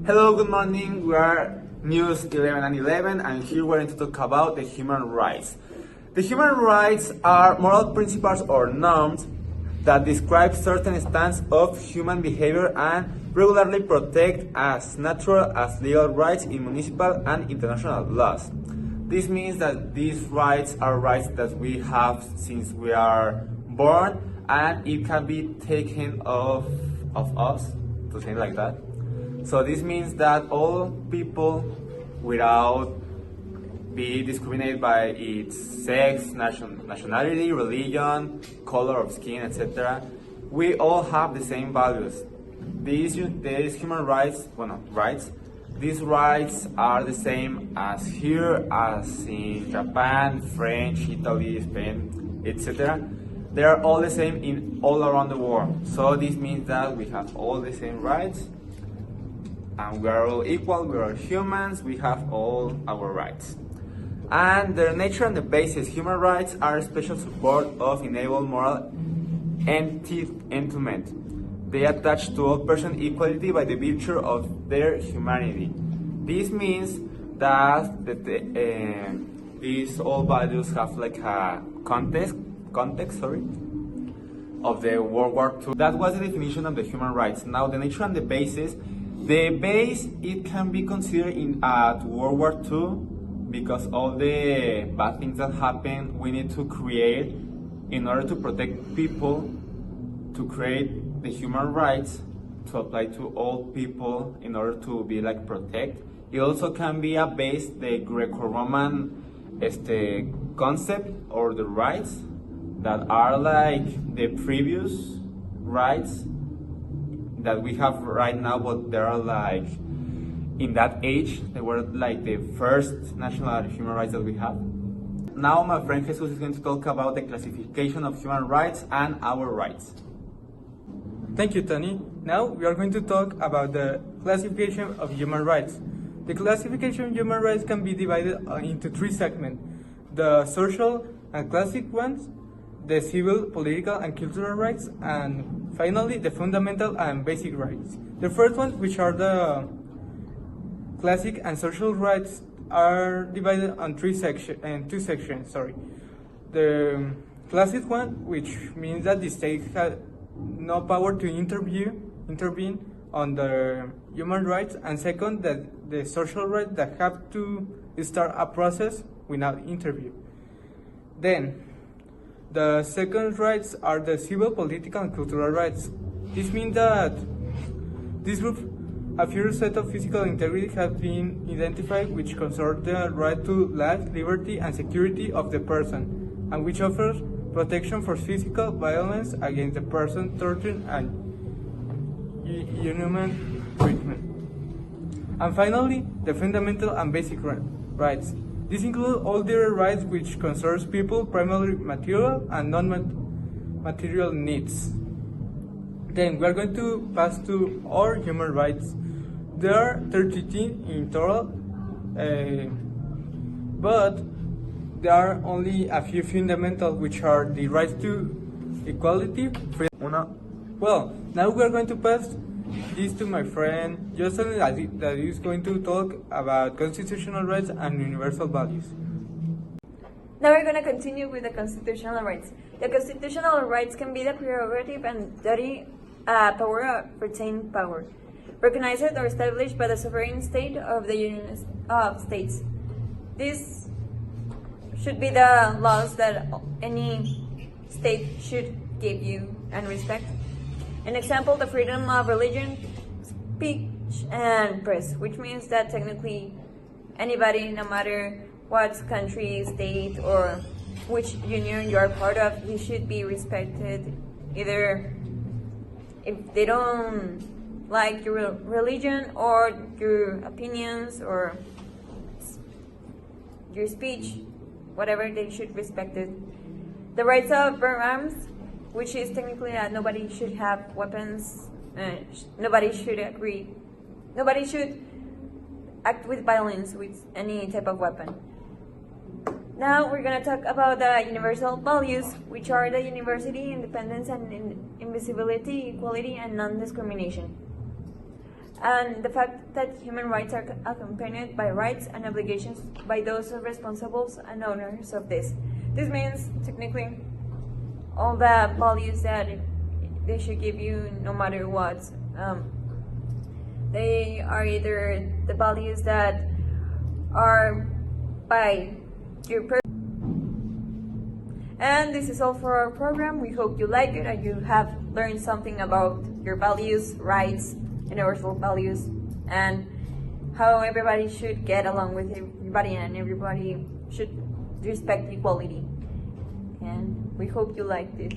Hello, good morning. We are News 11 and 11, and here we're going to talk about the human rights. The human rights are moral principles or norms that describe certain stands of human behavior and regularly protect as natural as legal rights in municipal and international laws. This means that these rights are rights that we have since we are born, and it can be taken of us, to say it like that. So this means that all people, without be discriminated by its sex, nationality, religion, color of skin, etc., we all have the same values. These human rights, these rights are the same as here, as in Japan, French, Italy, Spain, etc. They are all the same in all around the world. So this means that we have all the same rights, and we are all equal, we are humans, we have all our rights. And their nature and the basis, human rights are a special support of enable moral entitlement. They attach to all persons equality by the virtue of their humanity. This means that these all values have like a context of the World War II. That was the definition of the human rights. Now the nature and the basis. The base, it can be considered at World War II, because all the bad things that happen, we need to create in order to protect people, to create the human rights to apply to all people in order to be like protect. It also can be a base, the Greco-Roman concept or the rights that are like the previous rights that we have right now, but they are like in that age, they were like the first national human rights that we have. Now my friend Jesus is going to talk about the classification of human rights and our rights. Thank you, Tony. Now we are going to talk about the classification of human rights. The classification of human rights can be divided into three segments: the social and classic ones, the civil, political, and cultural rights, and finally the fundamental and basic rights. The first one, which are the classic and social rights, are divided on two sections. The classic one, which means that the state has no power to intervene on the human rights, and second, that the social rights that have to start a process without interview. Then the second rights are the civil, political, and cultural rights. This means that this group, a few set of physical integrity have been identified, which concern the right to life, liberty, and security of the person, and which offers protection for physical violence against the person, torture, and inhuman treatment. And finally, the fundamental and basic rights. These include all the rights which concerns people, primarily material and non-material needs. Then we are going to pass to our human rights. There are 13 in total, but there are only a few fundamental, which are the rights to equality, freedom. Well, now we are going to pass this to my friend Justin, that is going to talk about constitutional rights and universal values. Now we're going to continue with the constitutional rights. The constitutional rights can be the prerogative and duty, power of retained power, recognized or established by the sovereign state of the Union of States. These should be the laws that any state should give you and respect. An example, the freedom of religion, speech, and press, which means that technically anybody, no matter what country, state, or which union you are part of, you should be respected, either if they don't like your religion or your opinions or your speech, whatever, they should respect it. The rights of bear arms, which is technically that nobody should have weapons, nobody should act with violence with any type of weapon. Now we're going to talk about the universal values, which are the university, independence, and invisibility, equality, and non-discrimination. and the fact that human rights are accompanied by rights and obligations by those responsible and owners of this. This means, technically, all the values that they should give you no matter what. They are either the values that are by your person. And this is all for our program. We hope you like it and you have learned something about your values, rights, universal values, and how everybody should get along with everybody and everybody should respect equality. And we hope you liked it.